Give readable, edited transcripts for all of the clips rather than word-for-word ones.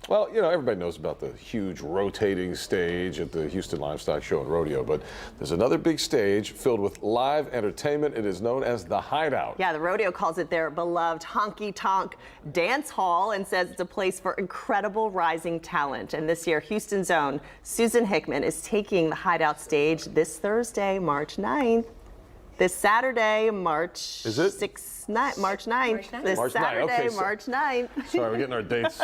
Well, you know, everybody knows about the huge rotating stage at the Houston Livestock Show and Rodeo, but there's another big stage filled with live entertainment. It is known as the Hideout. Yeah, the rodeo calls it their beloved honky-tonk dance hall and says it's a place for incredible rising talent. And this year, Houston's own Susan Hickman is taking the Hideout stage this Thursday, March 9th. This Saturday, March Is it? 6th, March 9th. This March 9th. Saturday, Okay, so- March 9th. Sorry, we're getting our dates.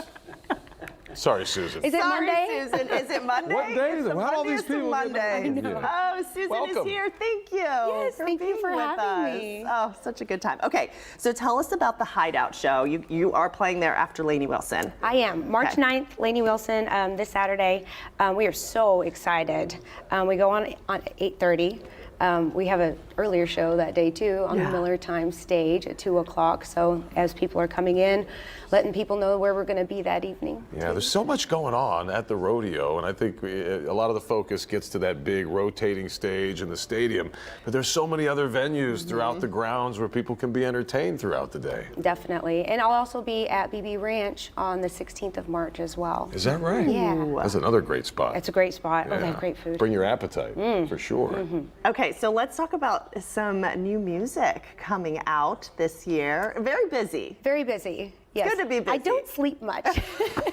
Sorry, Susan. Is it Sorry, Monday? Susan. Is it Monday? What day is it? It's a How all Monday, these it's a people get Monday. the- Yeah. Oh, Susan Welcome. is here. Thank you. Yes, thank you being for with having us. me. Oh, such a good time. Okay, so tell us about the Hideout show. You are playing there after Lainey Wilson. I am. March Okay. 9th, Lainey Wilson, this Saturday. We are so excited. We go on 8:30. We have an earlier show that day too on the Miller Time stage at 2 o'clock. So as people are coming in, letting people know where we're going to be that evening. Yeah, there's so much going on at the rodeo, and I think a lot of the focus gets to that big rotating stage in the stadium, but there's so many other venues throughout the grounds where people can be entertained throughout the day. Definitely. And I'll also be at BB Ranch on the 16th of March as well. Is that right? Yeah. That's another great spot. It's a great spot. Oh, they Yeah. have great food. Bring your appetite, for sure. Okay, so let's talk about some new music coming out this year. Very busy. Very busy. Yes. good to be busy. I don't sleep much,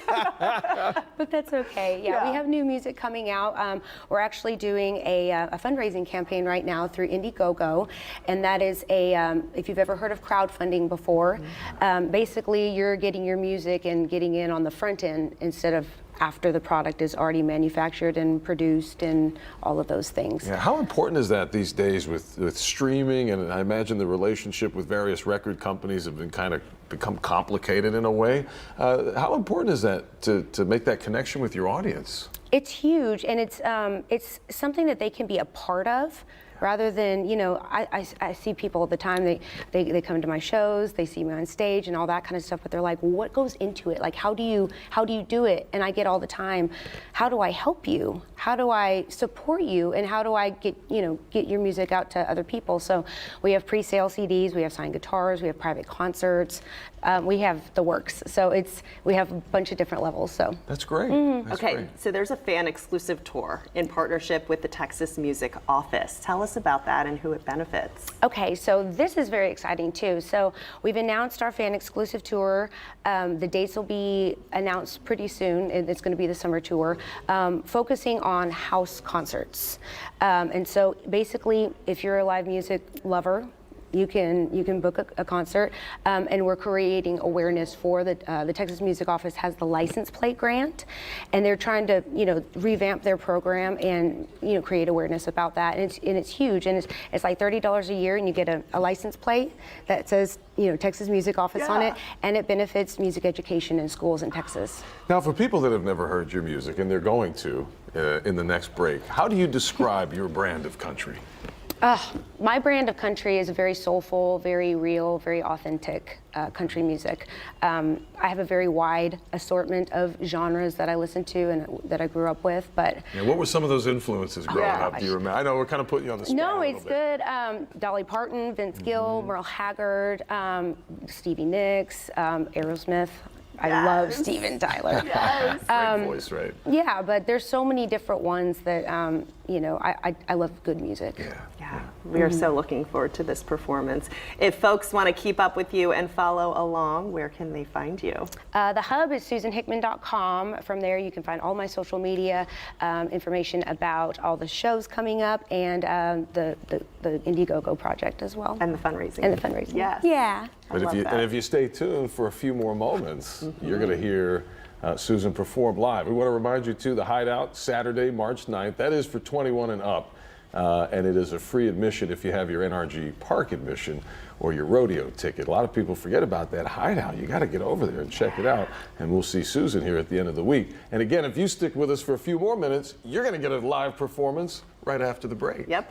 but that's okay. Yeah, we have new music coming out. We're actually doing a fundraising campaign right now through Indiegogo, and that is if you've ever heard of crowdfunding before, basically you're getting your music and getting in on the front end instead of after the product is already manufactured and produced and all of those things. Yeah, how important is that these days with streaming, and I imagine the relationship with various record companies have been kind of become complicated in a way. How important is that to make that connection with your audience? It's huge, and it's something that they can be a part of, rather than, you know, I see people all the time, they come to my shows, they see me on stage and all that kind of stuff, but they're like, well, what goes into it? Like, how do you do it? And I get all the time, how do I help you? How do I support you? And how do I get your music out to other people? So we have pre-sale CDs, we have signed guitars, we have private concerts, we have the works. So we have a bunch of different levels. So That's great. That's Okay, great. so there's a fan exclusive tour in partnership with the Texas Music Office. Tell us about that and who it benefits. Okay, so this is very exciting too. So we've announced our fan exclusive tour. The dates will be announced pretty soon, and it's going to be the summer tour, focusing on house concerts. And so basically, if you're a live music lover, you can book a concert, and we're creating awareness for the Texas Music Office has the license plate grant, and they're trying to revamp their program and create awareness about that, and it's huge, and it's like $30 a year, and you get a license plate that says Texas Music Office on it, and it benefits music education in schools in Texas. Now, for people that have never heard your music and they're going to in the next break, how do you describe your brand of country? My brand of country is very soulful, very real, very authentic country music. I have a very wide assortment of genres that I listen to and that I grew up with, but Yeah, what were some of those influences growing up? Do you remember? I know we're kind of putting you on the spot. no, a it's little bit. good. Dolly Parton, Vince Gill, Merle Haggard, Stevie Nicks, Aerosmith. I love Steven Tyler. Great voice, right? Yeah, but there's so many different ones that I love good music. Yeah, we are so looking forward to this performance. If folks want to keep up with you and follow along, where can they find you? The hub is susanhickman.com. From there, you can find all my social media information about all the shows coming up and the Indiegogo project as well. And the fundraising. And the fundraising. Yes. Yeah. But if you stay tuned for a few more moments, you're going to hear Susan perform live. We want to remind you too, the Hideout, Saturday, March 9th. That is for 21 and up, and it is a free admission if you have your NRG Park admission or your rodeo ticket. A lot of people forget about that Hideout. You got to get over there and check it out, and we'll see Susan here at the end of the week. And again, if you stick with us for a few more minutes, you're going to get a live performance right after the break. Yep, but